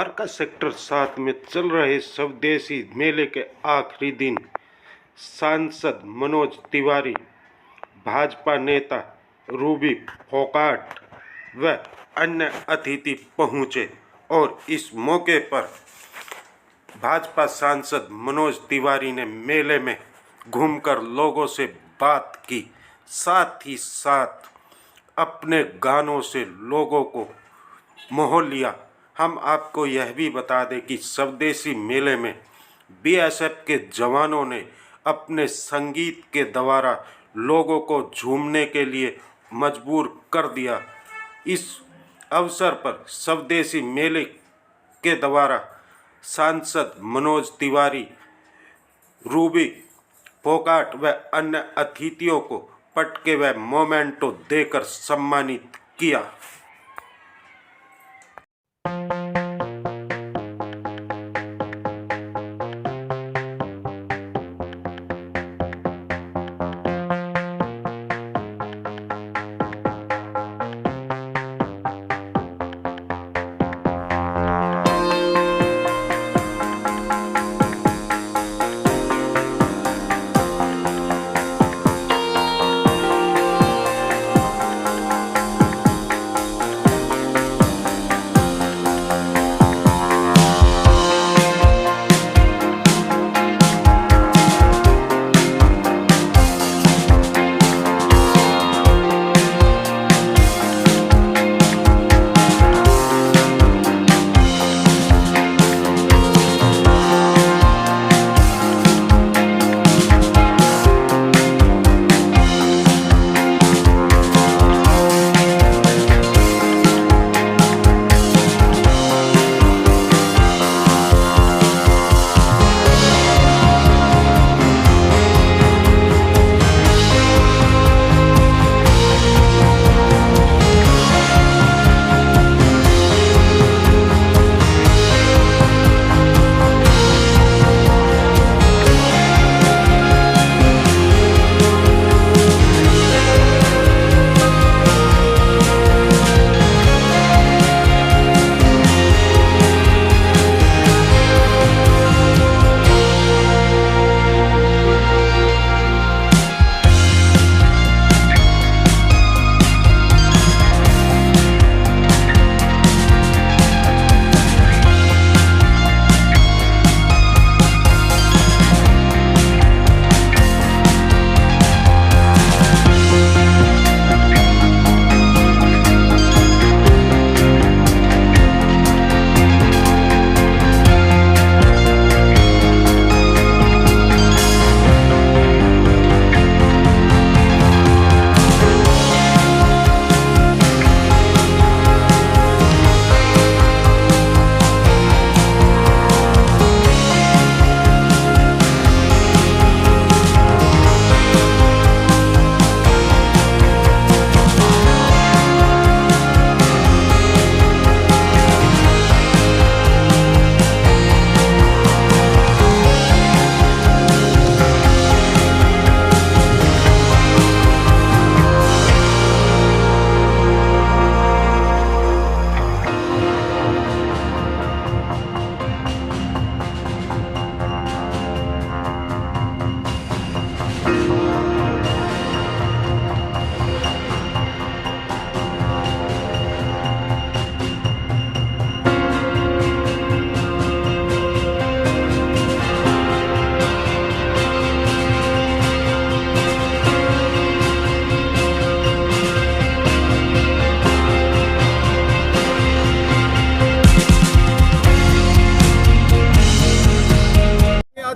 Dwarka sector 7 में चल रहे स्वदेशी मेले के आखिरी दिन सांसद मनोज तिवारी, भाजपा नेता रूबी फोगाट व अन्य अतिथि पहुंचे और इस मौके पर भाजपा सांसद मनोज तिवारी ने मेले में घूमकर लोगों से बात की, साथ ही साथ अपने गानों से लोगों को मोह लिया। हम आपको यह भी बता दें कि स्वदेशी मेले में बीएसएफ के जवानों ने अपने संगीत के द्वारा लोगों को झूमने के लिए मजबूर कर दिया। इस अवसर पर स्वदेशी मेले के द्वारा सांसद मनोज तिवारी, रूबी फोगाट व अन्य अतिथियों को पटके व मोमेंटो देकर सम्मानित किया।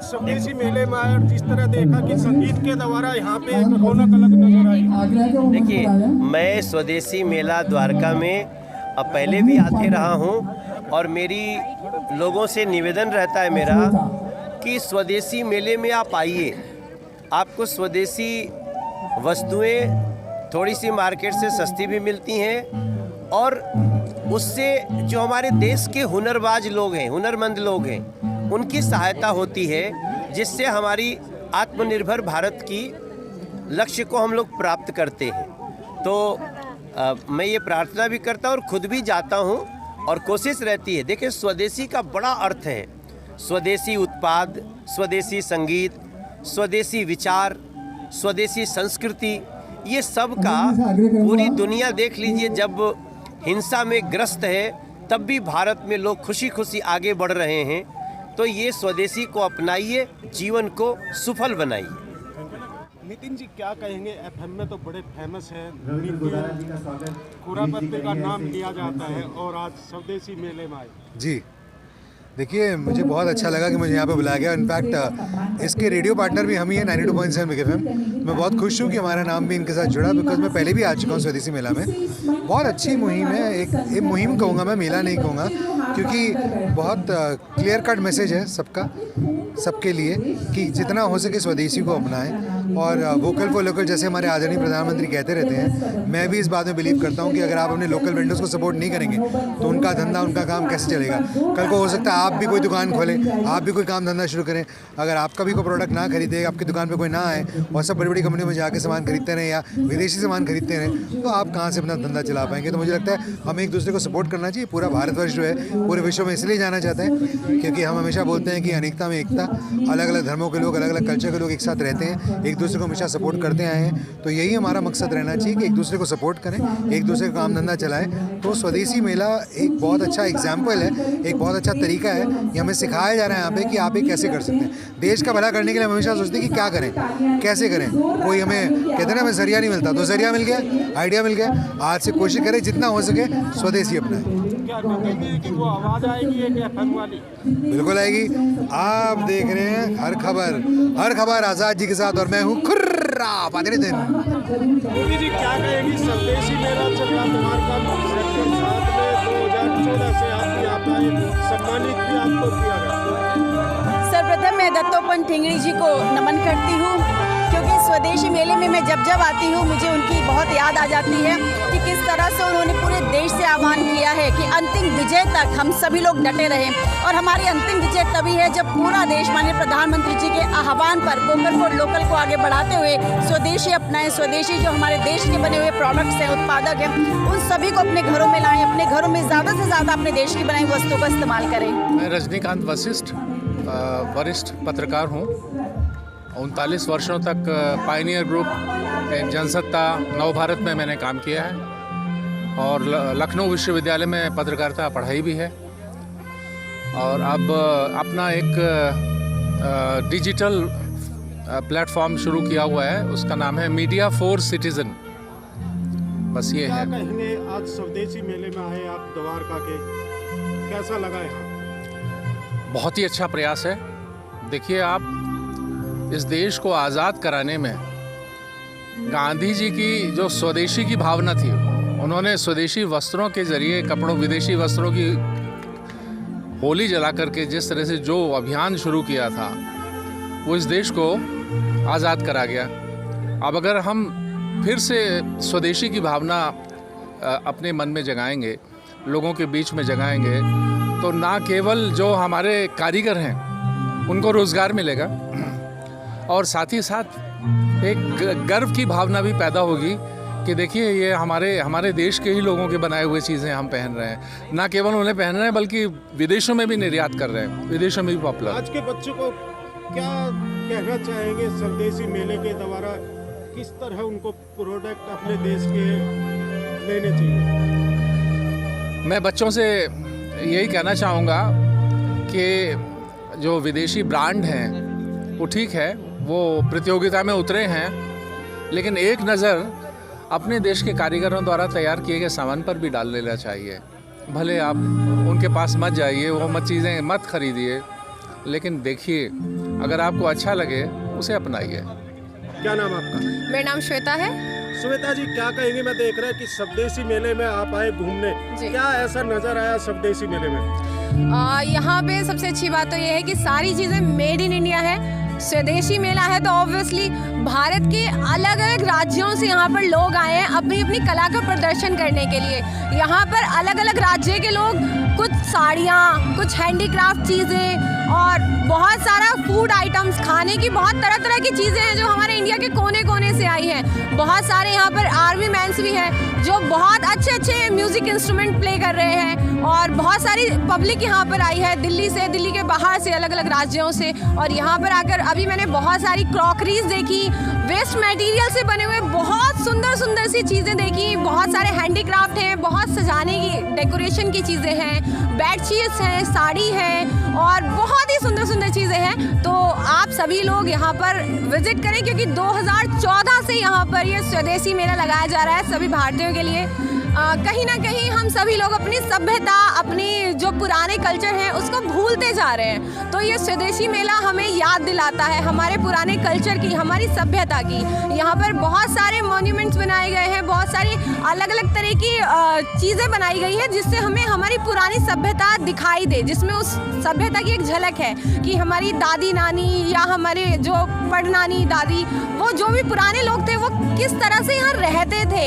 स्वदेशी मेले में आए और जिस तरह देखा कि संगीत के द्वारा यहाँ पे एक रौनक अलग नजर आई। देखिए, मैं स्वदेशी मेला द्वारका में अब पहले भी आते रहा हूँ और मेरी लोगों से निवेदन रहता है मेरा कि स्वदेशी मेले में आप आइए। आपको स्वदेशी वस्तुएं थोड़ी सी मार्केट से सस्ती भी मिलती हैं और उससे जो हमारे देश के हुनरबाज लोग हैं, हुनरमंद लोग हैं, उनकी सहायता होती है, जिससे हमारी आत्मनिर्भर भारत की लक्ष्य को हम लोग प्राप्त करते हैं। तो मैं ये प्रार्थना भी करता हूँ और ख़ुद भी जाता हूँ और कोशिश रहती है। देखिए, स्वदेशी का बड़ा अर्थ है, स्वदेशी उत्पाद, स्वदेशी संगीत, स्वदेशी विचार, स्वदेशी संस्कृति, ये सब का पूरी दुनिया देख लीजिए, जब हिंसा में ग्रस्त है तब भी भारत में लोग खुशी खुशी आगे बढ़ रहे हैं। तो ये स्वदेशी को अपनाइए, जीवन को सफल बनाइए। नितिन जी क्या कहेंगे, एफएम में तो बड़े फेमस है, कुरापत्ती का नाम लिया जाता है और आज स्वदेशी मेले में आए। जी देखिए, मुझे बहुत अच्छा लगा कि मुझे यहाँ पे बुलाया गया। इनफैक्ट इसके रेडियो पार्टनर भी हम ही हैं, 92.7 बिग एफएम। मैं बहुत खुश हूँ कि हमारा नाम भी इनके साथ जुड़ा, बिकॉज मैं पहले भी आ चुका हूँ स्वदेशी मेला में। बहुत अच्छी मुहिम है, एक मुहिम कहूँगा मैं, मेला नहीं कहूँगा, क्योंकि बहुत क्लियर कट मैसेज है सबके लिए कि जितना हो सके स्वदेशी को अपनाएं और वोकल फॉर लोकल, जैसे हमारे आदरणीय प्रधानमंत्री कहते रहते हैं। मैं भी इस बात में बिलीव करता हूं कि अगर आप अपने लोकल वेंडर्स को सपोर्ट नहीं करेंगे तो उनका धंधा, उनका काम कैसे चलेगा। कल को हो सकता है आप भी कोई दुकान खोलें, आप भी कोई काम धंधा शुरू करें, अगर आपका भी कोई प्रोडक्ट ना खरीदे, आपकी दुकान पर कोई ना आए और सब बड़ी बड़ी कंपनियों में जाके सामान खरीदते रहें या विदेशी सामान खरीदते रहें, तो आप कहाँ से अपना धंधा चला पाएंगे। तो मुझे लगता है हमें एक दूसरे को सपोर्ट करना चाहिए। पूरा भारतवर्ष जो है पूरे विश्व में इसलिए जाना चाहते हैं क्योंकि हम हमेशा बोलते हैं कि अनेकता में एकता, अलग अलग धर्मों के लोग, अलग अलग कल्चर के लोग एक साथ रहते हैं, एक दूसरे को हमेशा सपोर्ट करते आए हैं। तो यही हमारा मकसद रहना चाहिए कि एक दूसरे को सपोर्ट करें, एक दूसरे का काम धंधा चलाएं। तो स्वदेशी मेला एक बहुत अच्छा एग्जाम्पल है, एक बहुत अच्छा तरीका है। ये हमें सिखाया जा रहा है यहाँ पे कि आप ये कैसे कर सकते हैं। देश का भला करने के लिए हम हमेशा सोचते हैं कि क्या करें, कैसे करें। कोई हमें कहते हैं ना, हमें जरिया नहीं मिलता, तो जरिया मिल गया, आइडिया मिल गया। आज से कोशिश करें जितना हो सके स्वदेशी अपनाएं। कि वो आवाज आएगी एक एफएम वाली? बिल्कुल आएगी। आप देख रहे हैं हर खबर आज़ाद जी के साथ और मैं हूँ खुर्रा पादरी दिन। मोदी जी क्या कहेंगी, स्वदेशी मेला चल रहा तुम्हारे साथ में 2014 से आप यहाँ पे आए, सम्मानित भी आपको किया गया। सर्वप्रथम मैं दत्तोपंत ठेंगड़ी जी को नमन करती हूँ, क्योंकि स्वदेशी मेले में मैं जब जब आती हूँ मुझे उनकी बहुत याद आ जाती है कि किस तरह से उन्होंने पूरे देश से आह्वान किया है कि अंतिम विजय तक हम सभी लोग डटे रहें। और हमारी अंतिम विजय तभी है जब पूरा देश माननीय प्रधानमंत्री जी के आह्वान पर वोकल फॉर लोकल को आगे बढ़ाते हुए स्वदेशी अपनाएं। स्वदेशी जो हमारे देश के बने हुए प्रोडक्ट्स हैं, उत्पादक हैं, उन सभी को अपने घरों में लाएं, अपने घरों में ज़्यादा से ज़्यादा अपने देश की बनाई वस्तुओं का इस्तेमाल करें। मैं रजनीकांत वशिष्ठ, वरिष्ठ पत्रकार हूँ। 39 वर्षों तक पायनियर ग्रुप, जनसत्ता, नवभारत में मैंने काम किया है और लखनऊ विश्वविद्यालय में पत्रकारिता पढ़ाई भी है। और अब अपना एक डिजिटल प्लेटफॉर्म शुरू किया हुआ है, उसका नाम है मीडिया फॉर सिटीजन। बस ये है। क्या कहेंगे, आज स्वदेशी मेले में आए आप द्वारका के, कैसा लगा है? बहुत ही अच्छा प्रयास है। देखिए, आप इस देश को आज़ाद कराने में गांधी जी की जो स्वदेशी की भावना थी, उन्होंने स्वदेशी वस्त्रों के जरिए, कपड़ों, विदेशी वस्त्रों की होली जला करके जिस तरह से जो अभियान शुरू किया था, वो इस देश को आज़ाद करा गया। अब अगर हम फिर से स्वदेशी की भावना अपने मन में जगाएंगे, लोगों के बीच में जगाएंगे, तो ना केवल जो हमारे कारीगर हैं उनको रोज़गार मिलेगा और साथ ही साथ एक गर्व की भावना भी पैदा होगी कि देखिए, ये हमारे देश के ही लोगों के बनाए हुए चीज़ें हम पहन रहे हैं। ना केवल उन्हें पहन रहे हैं बल्कि विदेशों में भी निर्यात कर रहे हैं, विदेशों में भी पॉपुलर। आज के बच्चों को क्या कहना चाहेंगे स्वदेशी मेले के द्वारा, किस तरह उनको प्रोडक्ट अपने देश के लेने चाहिए? मैं बच्चों से यही कहना चाहूँगा कि जो विदेशी ब्रांड हैं वो ठीक है, वो प्रतियोगिता में उतरे हैं, लेकिन एक नज़र अपने देश के कारीगरों द्वारा तैयार किए गए सामान पर भी डाल लेना चाहिए। भले आप उनके पास मत जाइए, वो चीज़ें मत खरीदिए, लेकिन देखिए, अगर आपको अच्छा लगे उसे अपनाइए। क्या नाम आपका? मेरा नाम श्वेता है। श्वेता जी, क्या कहेंगे, मैं देख रहा कि स्वदेशी मेले में आप आए घूमने, क्या ऐसा नजर आया स्वदेशी मेले में? यहाँ पे सबसे अच्छी बात तो ये है कि सारी चीज़ें मेड इन इंडिया है। स्वदेशी मेला है तो ऑब्वियसली भारत के अलग अलग राज्यों से यहाँ पर लोग आए हैं अपनी अपनी कला का प्रदर्शन करने के लिए। यहाँ पर अलग अलग राज्य के लोग कुछ साड़ियाँ, कुछ हैंडीक्राफ्ट चीज़ें और बहुत सारा फूड आइटम्स, खाने की बहुत तरह तरह की चीज़ें हैं जो हमारे इंडिया के कोने कोने से आई हैं। बहुत सारे यहाँ पर आर्मी मैन्स भी हैं जो बहुत अच्छे अच्छे म्यूज़िक इंस्ट्रूमेंट प्ले कर रहे हैं, और बहुत सारी पब्लिक यहाँ पर आई है दिल्ली से, दिल्ली के बाहर से, अलग अलग राज्यों से। और यहाँ पर आकर अभी मैंने बहुत सारी क्रॉकरीज देखी, वेस्ट मटेरियल से बने हुए बहुत सुंदर सुंदर सी चीज़ें देखी। बहुत सारे हैंडीक्राफ्ट हैं, बहुत सजाने की, डेकोरेशन की चीज़ें हैं, बेडशीट्स हैं, साड़ी है और बहुत ही सुंदर सुंदर चीज़ें हैं। तो आप सभी लोग यहाँ पर विजिट करें, क्योंकि 2014 से यहाँ पर ये स्वदेशी मेला लगाया जा रहा है सभी भारतीयों के लिए। कहीं ना कहीं हम सभी लोग अपनी सभ्यता, अपनी जो पुराने कल्चर हैं उसको भूलते जा रहे हैं। तो ये स्वदेशी मेला हमें याद दिलाता है हमारे पुराने कल्चर की, हमारी सभ्यता की। यहाँ पर बहुत सारे मॉन्यूमेंट्स बनाए गए हैं, बहुत सारी अलग अलग तरह की चीज़ें बनाई गई हैं जिससे हमें हमारी पुरानी सभ्यता दिखाई दे, जिसमें उस सभ्यता की एक झलक है कि हमारी दादी नानी या हमारे जो परनानी दादी, वो जो भी पुराने लोग थे वो किस तरह से यहाँ रहते थे,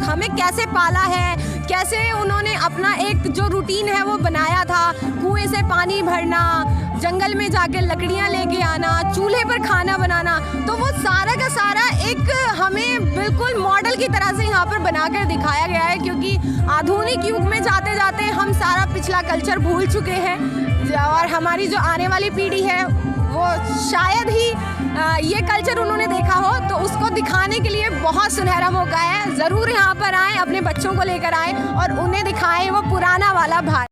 हमें कैसे पाला है, कैसे उन्होंने अपना एक जो रूटीन है वो बनाया था। कुएं से पानी भरना, जंगल में जाकर लकड़ियाँ लेके आना, चूल्हे पर खाना बनाना, तो वो सारा का सारा एक हमें बिल्कुल मॉडल की तरह से यहाँ पर बनाकर दिखाया गया है। क्योंकि आधुनिक युग में जाते जाते हम सारा पिछला कल्चर भूल चुके हैं, और हमारी जो आने वाली पीढ़ी है वो शायद ही ये कल्चर उन्होंने देखा हो, तो उसको दिखाने के लिए बहुत सुनहरा मौका है। ज़रूर यहाँ पर आएँ, अपने बच्चों को लेकर आएँ और उन्हें दिखाएं वो पुराना वाला भारत।